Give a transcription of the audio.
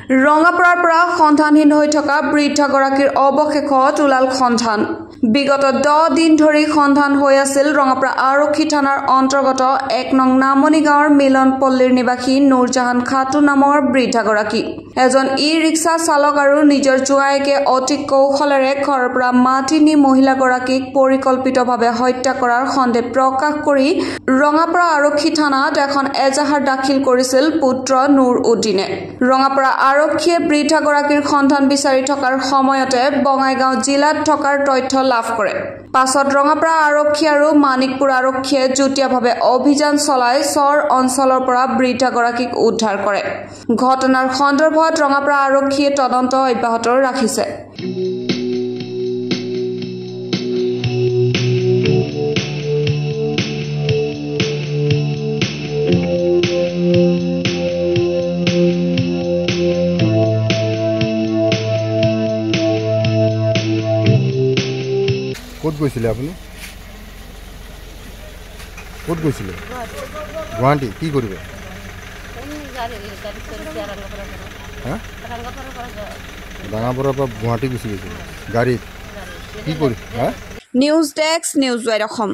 ৰঙাপাৰাৰ পৰা সন্ধানহীন হৈ থকা বৃদ্ধগৰাকীৰ অৱশেষত ওলাল সন্ধান। বিগত 10 দিন ধৰি সন্ধান হৈ আছিল ৰঙাপাৰা আৰক্ষী থানাৰ অন্তৰ্গত 1 নং নামনি গাঁৱৰ মিলনপল্লীৰ নিবাসী নুৰজাহান খাতুন নামৰ বৃদ্ধগৰাকী। এজন ই-ৰিক্সা চালক আৰু নিজৰ জোৱাইকে অতি কৌশলেৰে ঘৰৰ পৰা মাতি নি মহিলাগৰাকীক পৰিকল্পিতভাৱে হত্যা কৰাৰ সন্দেহ প্ৰকাশ কৰি ৰঙাপাৰা আৰক্ষী থানাত এখন এজাহাৰ দাখিল কৰিছিল পুত্ৰ নুৰ উদ্দিনে। ৰঙাপাৰা আৰক্ষীয়ে বৃদ্ধগৰাকীৰ সন্ধান বিচাৰি থকাৰ সময়তে বঙাইগাঁও জিলাত থকাৰ তথ্য লাভ কৰে। পাছত ৰঙাপাৰা আৰক্ষী আৰু মানিকপুৰ আৰক্ষীয়ে যুটীয়াভাৱে অভিযান চলাই চৰ অঞ্চলৰ পৰা বৃদ্ধগৰাকীক উদ্ধাৰ কৰে। ঘটনাৰ সন্দৰ্ভত ৰঙাপাৰা আৰক্ষীয়ে তদন্ত অব্যাহত ৰাখিছে। ক'ত গৈছিলে আপুনি? ক'ত গৈছিলে? গুৱাহাটী। কি কৰিব? ডাঙাপাৰাৰ পৰা গুৱাহাটী গুচি গৈছিলে গাড়ীত। কি কৰি? News desk, news wide Assam.